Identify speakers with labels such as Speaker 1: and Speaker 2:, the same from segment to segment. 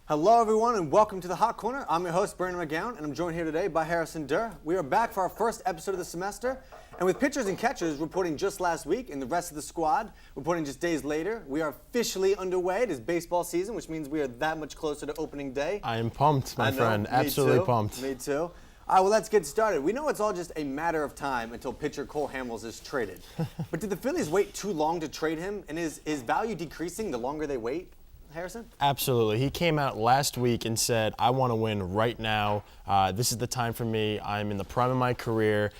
Speaker 1: Hello, everyone, and welcome to the Hot Corner. I'm your host, Brandon Magown, and I'm joined here today by Harrison Duhr. We are back for our first episode of the semester, and with pitchers and catchers reporting just last week and the rest of the squad reporting just days later, we are officially underway. It is baseball season, which means we are that much closer to opening day.
Speaker 2: I am pumped, my friend. Absolutely pumped.
Speaker 1: Me too. All right, well, let's get started. We know it's all just a matter of time until pitcher Cole Hamels is traded. But did the Phillies wait too long to trade him, and is value decreasing the longer they wait? Harrison?
Speaker 2: Absolutely. He came out last week and said, I want to win right now. This is the time for me. I'm in the prime of my career.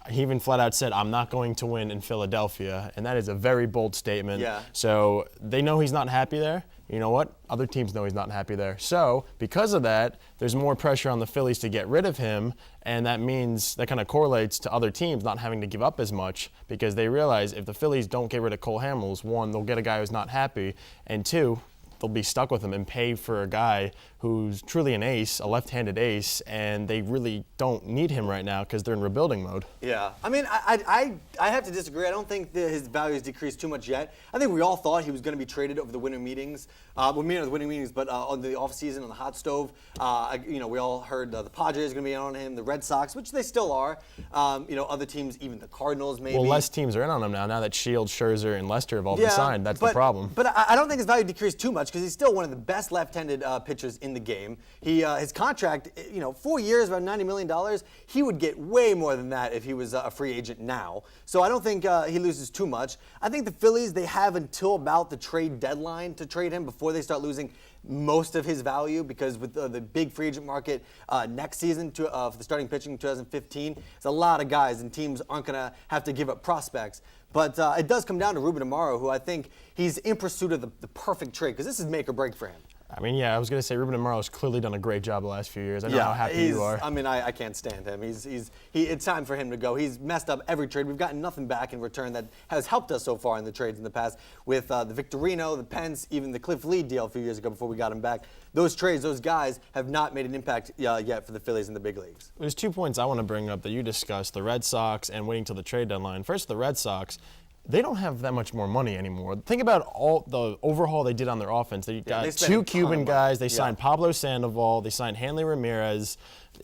Speaker 2: He even flat out said, I'm not going to win in Philadelphia. And that is a very bold statement.
Speaker 1: Yeah.
Speaker 2: So they know he's not happy there. You know what? Other teams know he's not happy there. So because of that, there's more pressure on the Phillies to get rid of him. And that means that kind of correlates to other teams not having to give up as much because they realize if the Phillies don't get rid of Cole Hamels, one, they'll get a guy who's not happy. And two, they'll be stuck with him and pay for a guy who's truly an ace, a left-handed ace, and they really don't need him right now because they're in rebuilding mode.
Speaker 1: Yeah, I mean, I have to disagree. I don't think that his value has decreased too much yet. I think we all thought he was going to be traded over the winter meetings. But on the offseason, on the hot stove. We all heard the Padres are going to be on him, the Red Sox, which they still are. Other teams, even the Cardinals, maybe.
Speaker 2: Well, less teams are in on him now that Shields, Scherzer, and Lester have all been signed. That's the problem.
Speaker 1: But I don't think his value decreased too much because he's still one of the best left-handed pitchers in the game. His contract, 4 years, about $90 million, he would get way more than that if he was a free agent now. So I don't think he loses too much. I think the Phillies, they have until about the trade deadline to trade him before they start losing most of his value because with the big free agent market next season for the starting pitching in 2015, there's a lot of guys and teams aren't going to have to give up prospects. But it does come down to Ruben Amaro, who I think he's in pursuit of the perfect trade because this is make or break for him.
Speaker 2: I mean, I was going to say Ruben Amaro has clearly done a great job the last few years. I know how happy you are.
Speaker 1: I mean, I can't stand him. It's time for him to go. He's messed up every trade. We've gotten nothing back in return that has helped us so far in the trades in the past with the Victorino, the Pence, even the Cliff Lee deal a few years ago before we got him back. Those trades, those guys have not made an impact yet for the Phillies in the big leagues.
Speaker 2: There's 2 points I want to bring up that you discussed, the Red Sox and waiting till the trade deadline. First, the Red Sox. They don't have that much more money anymore. Think about all the overhaul they did on their offense. They got 2 Cuban guys. They signed Pablo Sandoval. They signed Hanley Ramirez.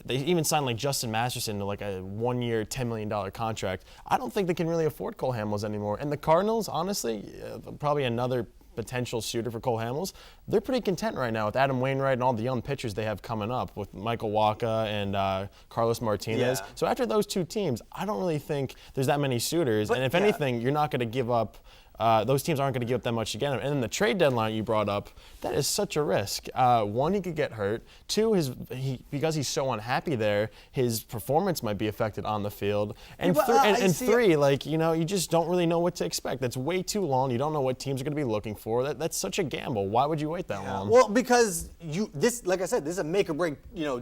Speaker 2: They even signed like Justin Masterson to like a 1-year, $10 million contract. I don't think they can really afford Cole Hamels anymore. And the Cardinals, honestly, probably another potential suitor for Cole Hamels. They're pretty content right now with Adam Wainwright and all the young pitchers they have coming up with Michael Wacha and Carlos Martinez.
Speaker 1: Yeah.
Speaker 2: So after those 2 teams, I don't really think there's that many suitors. And if anything, you're not going to give up. Those teams aren't going to give up that much again. And then the trade deadline you brought up, that is such a risk. 1, he could get hurt. 2, because he's so unhappy there, his performance might be affected on the field. And 3, you just don't really know what to expect. That's way too long. You don't know what teams are going to be looking for. That's such a gamble. Why would you wait that long?
Speaker 1: Well, because like I said, this is a make or break,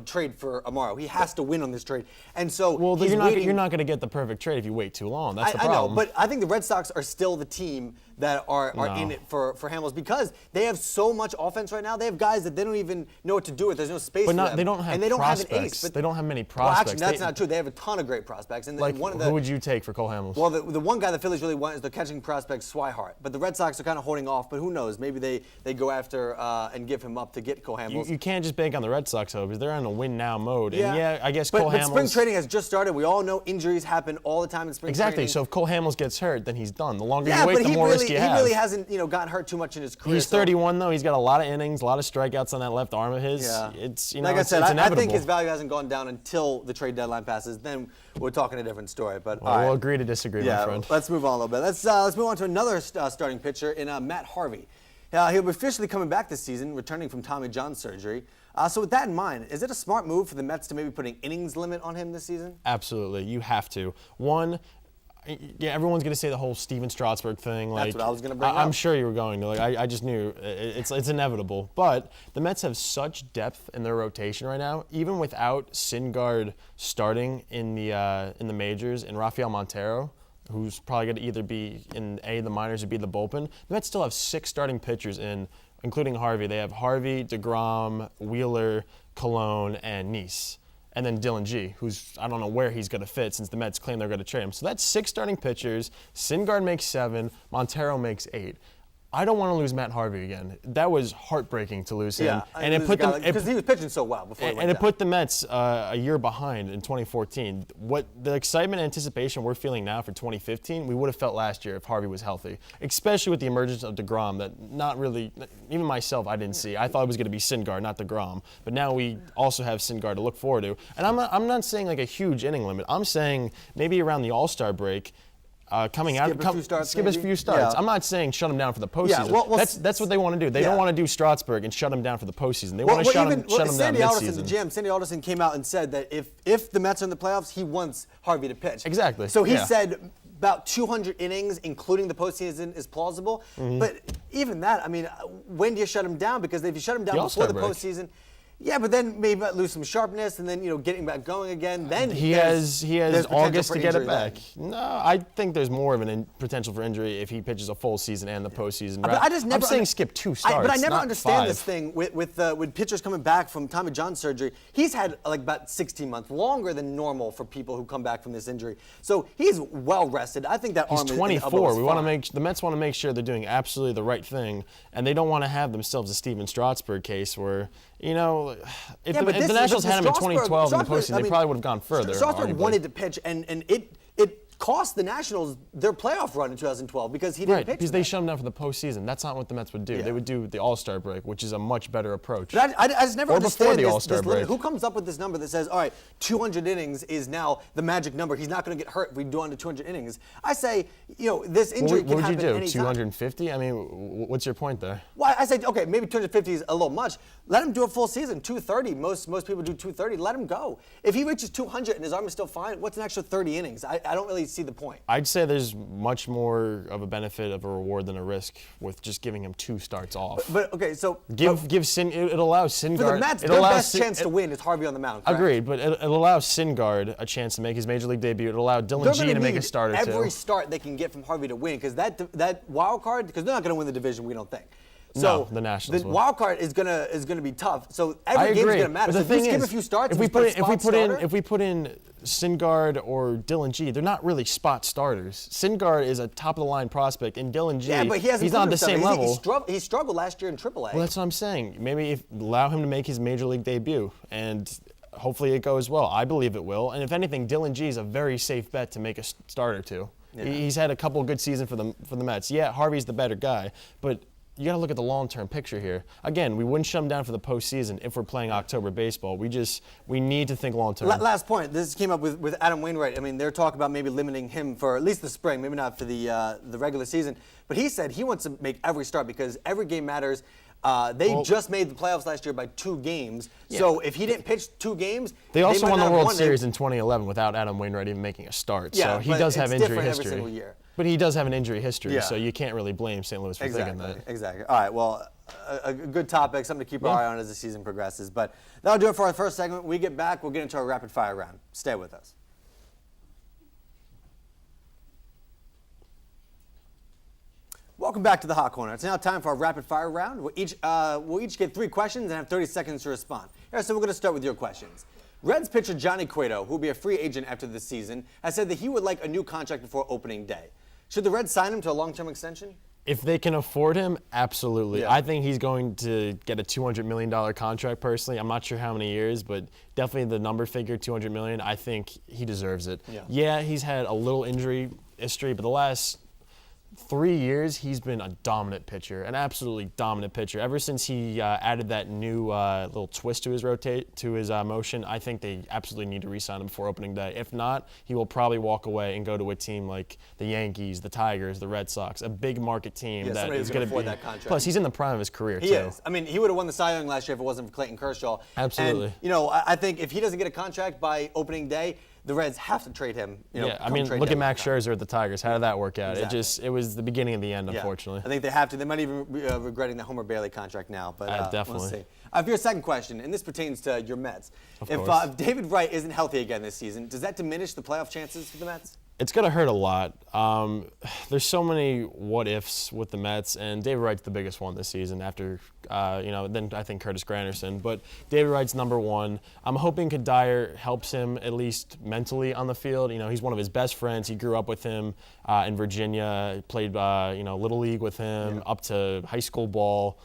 Speaker 1: trade for Amaro. He has to win on this trade. And so
Speaker 2: you're not going to get the perfect trade if you wait too long. That's the problem.
Speaker 1: I know, but I think the Red Sox are still the team that are in it for Hamels because they have so much offense right now. They have guys that they don't even know what to do with. There's no space for them.
Speaker 2: They don't have prospects. Have an ace.
Speaker 1: But
Speaker 2: they don't have many
Speaker 1: prospects. Well, actually, that's not true. They have a ton of great prospects. And
Speaker 2: who would you take for Cole Hamels?
Speaker 1: Well, the one guy the Phillies really want is the catching prospect Swihart. But the Red Sox are kind of holding off. But who knows? Maybe they go after and give him up to get Cole Hamels.
Speaker 2: You can't just bank on the Red Sox, though, because they're in a win-now mode. And I guess Cole Hamels.
Speaker 1: But spring training has just started. We all know injuries happen all the time in spring training.
Speaker 2: Exactly. So if Cole Hamels gets hurt, then he's done. The longer you wait, the more risk you have.
Speaker 1: He really hasn't gotten hurt too much in his career.
Speaker 2: He's 31 though. He's got a lot of innings, a lot of strikeouts on that left arm of his.
Speaker 1: Yeah.
Speaker 2: It's
Speaker 1: like I said,
Speaker 2: it's
Speaker 1: I think his value hasn't gone down until the trade deadline passes. Then we're talking a different story. But
Speaker 2: we'll agree to disagree, my friend.
Speaker 1: Let's move on a little bit. Let's move on to another starting pitcher in Matt Harvey. He'll be officially coming back this season, returning from Tommy John surgery. So with that in mind, is it a smart move for the Mets to maybe put an innings limit on him this season?
Speaker 2: Absolutely, you have to. One. Yeah, everyone's going to say the whole Steven Strasburg thing.
Speaker 1: That's what I was going to bring up.
Speaker 2: I'm sure you were going to. I just knew it's inevitable. But the Mets have such depth in their rotation right now, even without Syndergaard starting in the majors and Rafael Montero, who's probably going to either be in the minors or be the bullpen. The Mets still have 6 starting pitchers including Harvey. They have Harvey, DeGrom, Wheeler, Colon, and Nice. And then Dylan G, who's, I don't know where he's going to fit since the Mets claim they're going to trade him. So that's 6 starting pitchers. Syndergaard makes 7. Montero makes 8. I don't want to lose Matt Harvey again. That was heartbreaking to lose him.
Speaker 1: Yeah,
Speaker 2: and it put them
Speaker 1: because he was pitching so well before.
Speaker 2: And it put the Mets a year behind in 2014. What the excitement and anticipation we're feeling now for 2015, we would have felt last year if Harvey was healthy. Especially with the emergence of DeGrom, that not really, even myself, I didn't see. I thought it was going to be Syndergaard, not DeGrom. But now we also have Syndergaard to look forward to. And I'm not saying like a huge inning limit. I'm saying maybe around the All-Star break. Skip a few starts. Yeah. I'm not saying shut him down for the postseason. Yeah, that's what they want to do. They don't want to do Strasburg and shut him down for the postseason. They want to shut him down midseason.
Speaker 1: The GM, Sandy Alderson came out and said that if the Mets are in the playoffs, he wants Harvey to pitch.
Speaker 2: Exactly.
Speaker 1: So he said about 200 innings, including the postseason, is plausible. Mm-hmm. But even that, I mean, when do you shut him down? Because if you shut him down before the postseason. Yeah, but then maybe lose some sharpness, and then getting back going again. Then
Speaker 2: he has August to get it back. Then. No, I think there's more of an potential for injury if he pitches a full season and the postseason.
Speaker 1: But I'm saying
Speaker 2: skip 2 starts.
Speaker 1: But I never understand
Speaker 2: 5.
Speaker 1: this thing with pitchers coming back from Tommy John surgery. He's had like about 16 months, longer than normal for people who come back from this injury. So he's well rested. I think that
Speaker 2: he's
Speaker 1: arm
Speaker 2: 24. The Mets want to make sure they're doing absolutely the right thing, and they don't want to have themselves a Steven Strasburg case where. If the Nationals had him in 2012 in the postseason, they probably would have gone further.
Speaker 1: Strasburg wanted to pitch, and it cost the Nationals their playoff run in 2012 because he didn't pitch.
Speaker 2: Because they shut him down for the postseason. That's not what the Mets would do. Yeah. They would do the All-Star break, which is a much better approach.
Speaker 1: But I just never understand
Speaker 2: the All-Star break.
Speaker 1: Who comes up with this number that says, all right, 200 innings is now the magic number. He's not going to get hurt if we do under 200 innings. I say, this injury can happen at any time.
Speaker 2: What would you do, 250? I mean, what's your point there?
Speaker 1: Well, I say, okay, maybe 250 is a little much. Let him do a full season, 230. Most people do 230. Let him go. If he reaches 200 and his arm is still fine, what's an extra 30 innings? I don't really see the point.
Speaker 2: I'd say there's much more of a benefit of a reward than a risk with just giving him 2 starts off.
Speaker 1: But okay, so
Speaker 2: it allows Syndergaard.
Speaker 1: For the Mets, their best chance to win is Harvey on the mound. Correct?
Speaker 2: Agreed, but it allows Syndergaard a chance to make his major league debut. It allowed Dylan G to make a starter too.
Speaker 1: Every start they can get from Harvey to win because that wild card, because they're not going to win the division, we don't think. So
Speaker 2: the Nationals.
Speaker 1: The wild card is gonna be tough. So every game is gonna matter.
Speaker 2: But the thing
Speaker 1: is,
Speaker 2: skip
Speaker 1: a few starts,
Speaker 2: if we put in Syndergaard or Dylan G, they're not really spot starters. Syndergaard is a top of the line prospect, and Dylan G,
Speaker 1: but he's
Speaker 2: not on the same level.
Speaker 1: He struggled last year in AAA.
Speaker 2: Well, that's what I'm saying. Maybe allow him to make his major league debut, and hopefully it goes well. I believe it will. And if anything, Dylan G is a very safe bet to make a starter too. Yeah. He's had a couple of good seasons for the Mets. Yeah, Harvey's the better guy, but you got to look at the long-term picture here. Again, we wouldn't shut him down for the postseason if we're playing October baseball. We need to think long-term.
Speaker 1: Last point. This came up with Adam Wainwright. I mean, they're talking about maybe limiting him for at least the spring, maybe not for the regular season. But he said he wants to make every start because every game matters. They just made the playoffs last year by 2 games. Yeah. So if he didn't pitch 2 games,
Speaker 2: they also won the World Series in 2011 without Adam Wainwright even making a start.
Speaker 1: Yeah,
Speaker 2: so he does have injury history.
Speaker 1: Every single year.
Speaker 2: But he does have an injury history, so you can't really blame St. Louis for thinking that.
Speaker 1: Exactly. All right, well, a good topic, something to keep our eye on as the season progresses. But that'll do it for our first segment. When we get back, we'll get into our rapid fire round. Stay with us. Welcome back to the Hot Corner. It's now time for our rapid fire round. We'll each get 3 questions and have 30 seconds to respond. So we're going to start with your questions. Reds pitcher Johnny Cueto, who will be a free agent after this season, has said that he would like a new contract before opening day. Should the Reds sign him to a long-term extension?
Speaker 2: If they can afford him, absolutely. Yeah. I think he's going to get a $200 million contract personally. I'm not sure how many years, but definitely the number figure, $200 million, I think he deserves it. Yeah, he's had a little injury history, but the last 3 years, he's been a dominant pitcher, an absolutely dominant pitcher. Ever since he added that new little twist to his motion, I think they absolutely need to re-sign him before opening day. If not, he will probably walk away and go to a team like the Yankees, the Tigers, the Red Sox, a big market team that is going to be.
Speaker 1: That contract.
Speaker 2: Plus, he's in the prime of his career too.
Speaker 1: He is. I mean, he would have won the Cy Young last year if it wasn't for Clayton Kershaw.
Speaker 2: Absolutely.
Speaker 1: And, I think if he doesn't get a contract by opening day, the Reds have to trade him.
Speaker 2: I mean, look at Max Scherzer at the Tigers. How did that work out?
Speaker 1: Exactly.
Speaker 2: It was the beginning of the end, unfortunately.
Speaker 1: I think they have to. They might even be regretting the Homer Bailey contract now, but
Speaker 2: definitely.
Speaker 1: We'll see. For your second question, and this pertains to your Mets.
Speaker 2: Of course.
Speaker 1: If David Wright isn't healthy again this season, does that diminish the playoff chances for the Mets?
Speaker 2: It's going to hurt a lot. There's so many what-ifs with the Mets, and David Wright's the biggest one this season after, then I think Curtis Granderson. But David Wright's number one. I'm hoping Kadire helps him at least mentally on the field. He's one of his best friends. He grew up with him in Virginia. He played, Little League with him up to high school ball.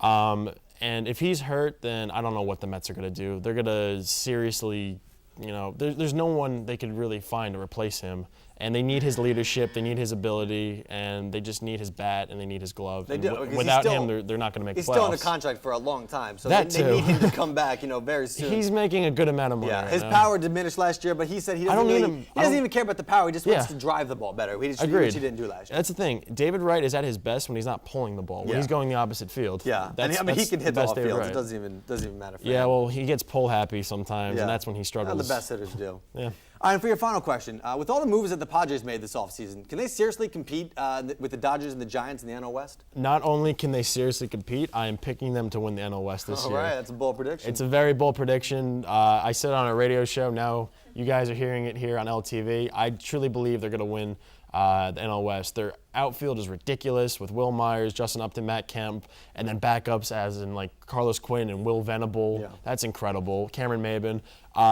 Speaker 2: And if he's hurt, then I don't know what the Mets are going to do. They're going to seriously... there's no one they could really find to replace him. And they need his leadership, they need his ability, and they just need his bat and they need his glove.
Speaker 1: They do.
Speaker 2: Without him, they're not going to make the playoffs.
Speaker 1: He's still under contract for a long time, so they need him to come back, very soon.
Speaker 2: He's making a good amount of money.
Speaker 1: Yeah, his power diminished last year, but he said he doesn't even care about the power. He just wants to drive the ball better, which he didn't do last year.
Speaker 2: That's the thing. David Wright is at his best when he's not pulling the ball, when he's going the opposite field.
Speaker 1: Yeah, he can hit the ball field. It doesn't even matter for him.
Speaker 2: Yeah, well, he gets pull happy sometimes, and that's when he struggles.
Speaker 1: The best hitters do.
Speaker 2: Yeah.
Speaker 1: All right, and for your final question, with all the moves that the Padres made this offseason, can they seriously compete with the Dodgers and the Giants in the NL West?
Speaker 2: Not only can they seriously compete, I am picking them to win the NL West this year.
Speaker 1: All right, that's a bold prediction.
Speaker 2: It's a very bold prediction. I said it on a radio show. Now you guys are hearing it here on LTV. I truly believe they're going to win the NL West. Their outfield is ridiculous with Will Myers, Justin Upton, Matt Kemp, and then backups as in Carlos Quinn and Will Venable. Yeah. That's incredible. Cameron Maben.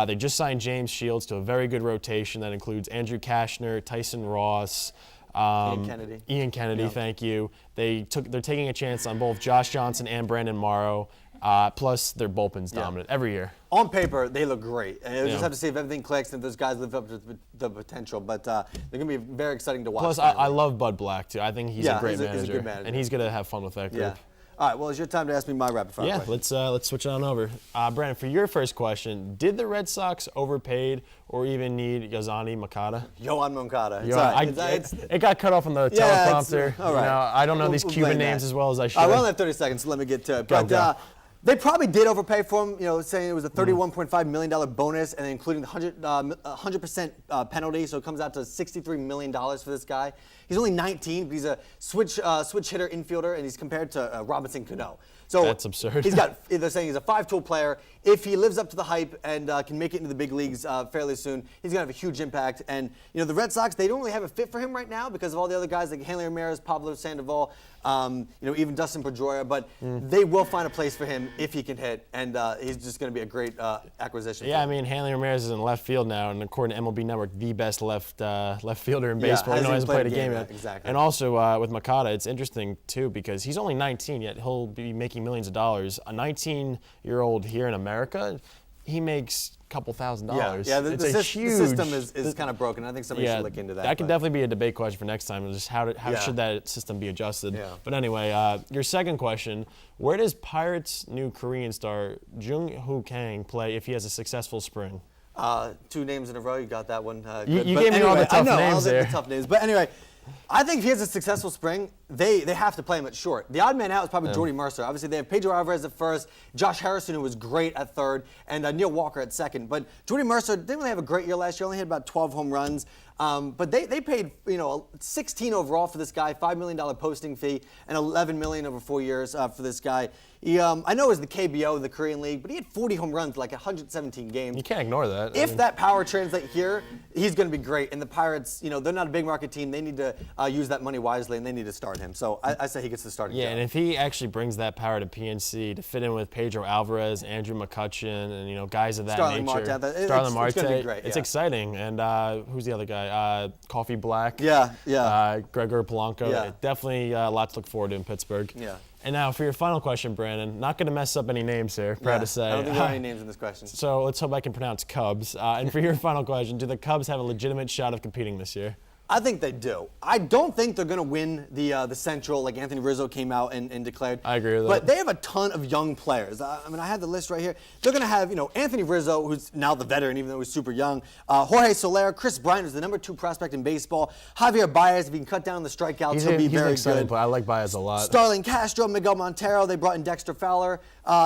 Speaker 2: They just signed James Shields to a very good rotation that includes Andrew Kashner, Tyson Ross, Ian Kennedy, thank you. They're taking a chance on both Josh Johnson and Brandon Morrow. Plus, their bullpen's dominant every year.
Speaker 1: On paper, they look great. And we'll just have to see if everything clicks and if those guys live up to the potential. But they're going to be very exciting to watch.
Speaker 2: Plus, I love Bud Black, too. I think he's a great manager.
Speaker 1: He's a good manager.
Speaker 2: And he's going to have fun with that group.
Speaker 1: Yeah. All right, well, it's your time to ask me my rapid fire question.
Speaker 2: Let's switch it on over. Brandon, for your first question, did the Red Sox overpaid or even need Yasani Moncada?
Speaker 1: Yohan Moncada.
Speaker 2: It got cut off on the teleprompter.
Speaker 1: All right.
Speaker 2: I don't know these Cuban names as well as I should.
Speaker 1: We only have 30 seconds, so let me get to it. But they probably did overpay for him, saying it was a $31.5 million bonus and including the 100% penalty, so it comes out to $63 million for this guy. He's only 19, but he's a switch hitter infielder, and he's compared to Robinson Cano. So
Speaker 2: that's absurd.
Speaker 1: They're saying he's a 5-tool player. If he lives up to the hype and can make it into the big leagues fairly soon, he's going to have a huge impact. And, the Red Sox, they don't really have a fit for him right now because of all the other guys like Hanley Ramirez, Pablo Sandoval, even Dustin Pedroia. But they will find a place for him if he can hit, and he's just going to be a great acquisition.
Speaker 2: Yeah, Hanley Ramirez is in left field now, and according to MLB Network, the best left fielder in baseball. He hasn't played a game yet.
Speaker 1: Exactly.
Speaker 2: And also with Moncada, it's interesting, too, because he's only 19, yet he'll be making millions of dollars. A 19-year-old here in America, he makes a couple $1,000s.
Speaker 1: Yeah, the system is kind of broken. I think somebody should look into that.
Speaker 2: That could definitely be a debate question for next time, just how should that system be adjusted.
Speaker 1: Yeah.
Speaker 2: But anyway, your second question, where does Pirates' new Korean star Jung-Hoo Kang play if he has a successful spring?
Speaker 1: 2 names in a row, you got that one.
Speaker 2: You gave me all the tough names there.
Speaker 1: The tough names. But anyway, I think if he has a successful spring, they have to play him at short. The odd man out is probably Jordy Mercer. Obviously, they have Pedro Alvarez at first, Josh Harrison, who was great at third, and Neil Walker at second. But Jordy Mercer didn't really have a great year last year. Only had about 12 home runs. But they paid 16 overall for this guy, $5 million posting fee, and $11 million over 4 years for this guy. He, I know it was the KBO of the Korean League, but he had 40 home runs, 117 games.
Speaker 2: You can't ignore that.
Speaker 1: If that power translates here, he's going to be great. And the Pirates, they're not a big market team. They need to use that money wisely, and they need to start him. So I say he gets the starting job.
Speaker 2: And if he actually brings that power to PNC to fit in with Pedro Alvarez, Andrew McCutchen, and guys of that nature. Starling Marte. It's going to be great. It's exciting. And who's the other guy? Coffee Black.
Speaker 1: Yeah.
Speaker 2: Gregor Polanco.
Speaker 1: Yeah.
Speaker 2: Definitely a lot to look forward to in Pittsburgh.
Speaker 1: Yeah.
Speaker 2: And now for your final question, Brandon, not going to mess up any names here, proud to say.
Speaker 1: I don't think there are any names in this question.
Speaker 2: So let's hope I can pronounce Cubs. And for your final question, do the Cubs have a legitimate shot of competing this year?
Speaker 1: I think they do. I don't think they're going to win the Central like Anthony Rizzo came out and declared.
Speaker 2: I agree with that.
Speaker 1: But they have a ton of young players. I have the list right here. They're going to have, Anthony Rizzo, who's now the veteran, even though he's super young. Jorge Soler, Chris Bryant, who's the #2 prospect in baseball. Javier Baez, if he can cut down the strikeouts, he'll be very good.
Speaker 2: But I like Baez a lot.
Speaker 1: Starling Castro, Miguel Montero. They brought in Dexter Fowler.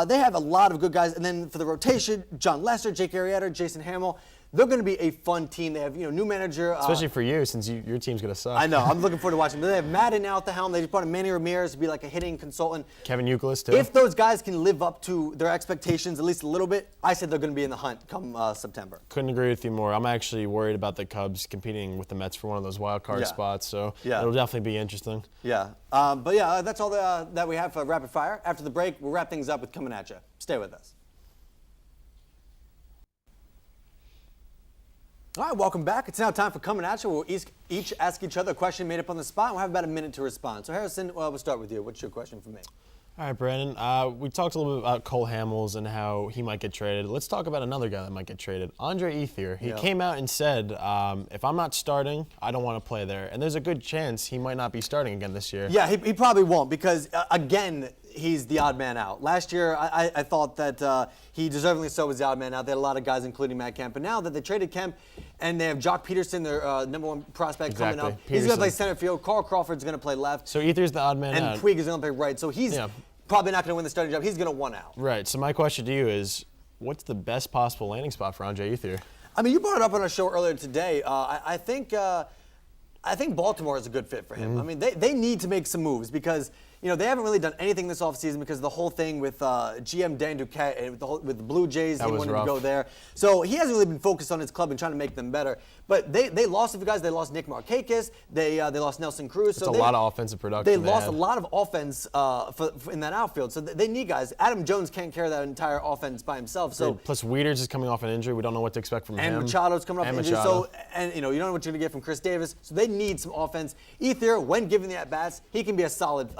Speaker 1: They have a lot of good guys. And then for the rotation, John Lester, Jake Arrieta, Jason Hamel. they're going to be a fun team. They have new manager.
Speaker 2: Especially for you, since your team's going to suck.
Speaker 1: I know. I'm looking forward to watching. They have Madden now at the helm. They just brought in Manny Ramirez to be like a hitting consultant.
Speaker 2: Kevin Youkilis, too.
Speaker 1: If those guys can live up to their expectations at least a little bit, I said they're going to be in the hunt come September.
Speaker 2: Couldn't agree with you more. I'm actually worried about the Cubs competing with the Mets for one of those wild card spots, so it'll definitely be interesting.
Speaker 1: Yeah. That's all that we have for Rapid Fire. After the break, we'll wrap things up with Coming At Ya. Stay with us. All right, welcome back. It's now time for Coming At You. We'll each ask each other a question made up on the spot. We'll have about a minute to respond. So, Harrison, we'll start with you. What's your question for me?
Speaker 2: All right, Brandon. We talked a little bit about Cole Hamels and how he might get traded. Let's talk about another guy that might get traded, Andre Ethier. He came out and said, if I'm not starting, I don't want to play there. And there's a good chance he might not be starting again this year.
Speaker 1: Yeah, he probably won't because, again, he's the odd man out. Last year, I thought that he deservedly so was the odd man out. They had a lot of guys, including Matt Kemp. But now that they traded Kemp and they have Jock Peterson, their #1 prospect, coming up, he's going to play center field. Carl Crawford's going to play left.
Speaker 2: So Ethier's the odd man out.
Speaker 1: And Puig is going to play right. So he's probably not going to win the starting job. He's going to want out.
Speaker 2: Right. So my question to you is, what's the best possible landing spot for Andre Ethier?
Speaker 1: I mean, you brought it up on our show earlier today. I think Baltimore is a good fit for him. I mean, they need to make some moves because they haven't really done anything this offseason because of the whole thing with GM Dan Duquette and with the Blue Jays. He wanted to go there. So he hasn't really been focused on his club and trying to make them better. But they lost a few guys. They lost Nick Markakis. They lost Nelson Cruz.
Speaker 2: It's a lot of offensive production.
Speaker 1: They lost a lot of offense in that outfield. So they need guys. Adam Jones can't carry that entire offense by himself. So
Speaker 2: plus Wieters is coming off an injury. We don't know what to expect from him.
Speaker 1: And Machado's coming off an injury. So you don't know what you're going to get from Chris Davis. So they need some offense. Ethier, when given the at-bats, he can be a solid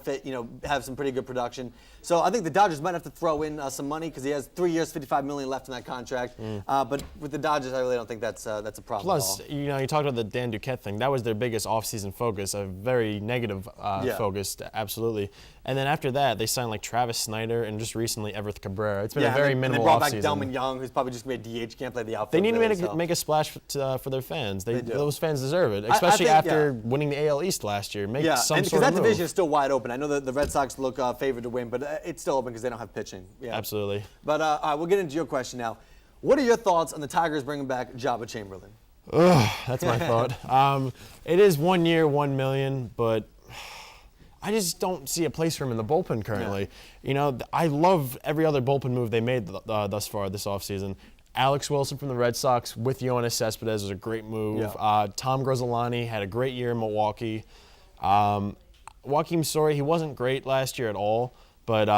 Speaker 1: fit, have some pretty good production. So I think the Dodgers might have to throw in some money because he has 3 years, $55 million left in that contract. But with the Dodgers, I really don't think that's a problem.
Speaker 2: Plus, you talked about the Dan Duquette thing. That was their biggest offseason focus, a very negative focus, absolutely. And then after that, they signed like Travis Snyder and just recently Everett Cabrera. It's been a very minimal offseason.
Speaker 1: They brought back Delman Young, who's probably just going to be a DH, can't play the outfield.
Speaker 2: They need to make a splash for their fans. Those fans deserve it, especially after winning the AL East last year. Make some sort of move.
Speaker 1: Because that division is still wide open. I know that the Red Sox look favored to win, but it's still open because they don't have pitching. Yeah.
Speaker 2: Absolutely.
Speaker 1: But all right, we'll get into your question now. What are your thoughts on the Tigers bringing back Jabba Chamberlain?
Speaker 2: That's my thought. It is 1 year, $1 million, but I just don't see a place for him in the bullpen currently. I love every other bullpen move they made thus far this offseason. Alex Wilson from the Red Sox with Yoenis Cespedes was a great move. Tom Grossolani had a great year in Milwaukee. Joakim Soria, he wasn't great last year at all, but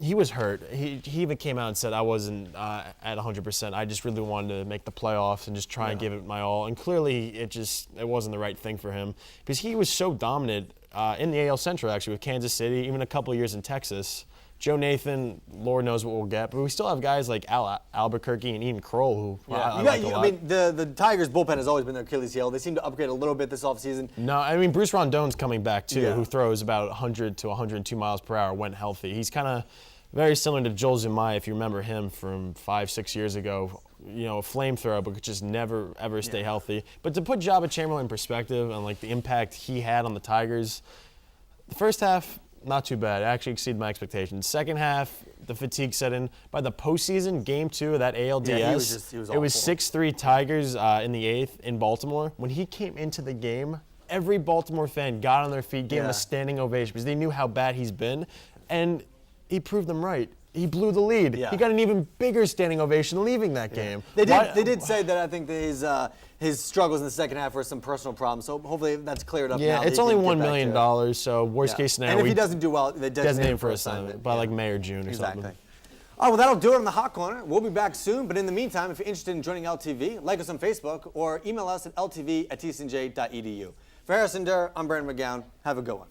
Speaker 2: he was hurt. He even came out and said, I wasn't at 100%. I just really wanted to make the playoffs and just try and give it my all. And clearly it wasn't the right thing for him because he was so dominant in the AL Central, actually, with Kansas City, even a couple of years in Texas. Joe Nathan, Lord knows what we'll get, but we still have guys like Albuquerque and Ian Kroll, who I like a lot.
Speaker 1: I mean, the Tigers' bullpen has always been their Achilles heel. They seem to upgrade a little bit this offseason.
Speaker 2: No, I mean, Bruce Rondon's coming back, too, who throws about 100 to 102 miles per hour when healthy. He's kind of very similar to Joel Zumaya, if you remember him from 5-6 years ago. A flamethrower, but could just never, ever stay healthy. But to put Jabba Chamberlain in perspective and, the impact he had on the Tigers, the first half, not too bad. It actually exceeded my expectations. Second half, the fatigue set in. By the postseason, Game 2 of that ALDS,
Speaker 1: he was
Speaker 2: it was 6-3 Tigers in the 8th in Baltimore. When he came into the game, every Baltimore fan got on their feet, gave him a standing ovation because they knew how bad he's been, and he proved them right. He blew the lead. He got an even bigger standing ovation leaving that game.
Speaker 1: They did say that I think that his struggles in the second half were some personal problems. So hopefully that's cleared up now.
Speaker 2: Yeah, it's only $1 million, so worst case scenario.
Speaker 1: And if he doesn't do well, they designate him for assignment
Speaker 2: by May or June or something.
Speaker 1: All right, well, that'll do it on the Hot Corner. We'll be back soon. But in the meantime, if you're interested in joining LTV, like us on Facebook or email us at ltv@tcnj.edu. For Harrison Duhr, I'm Brandon Magown. Have a good one.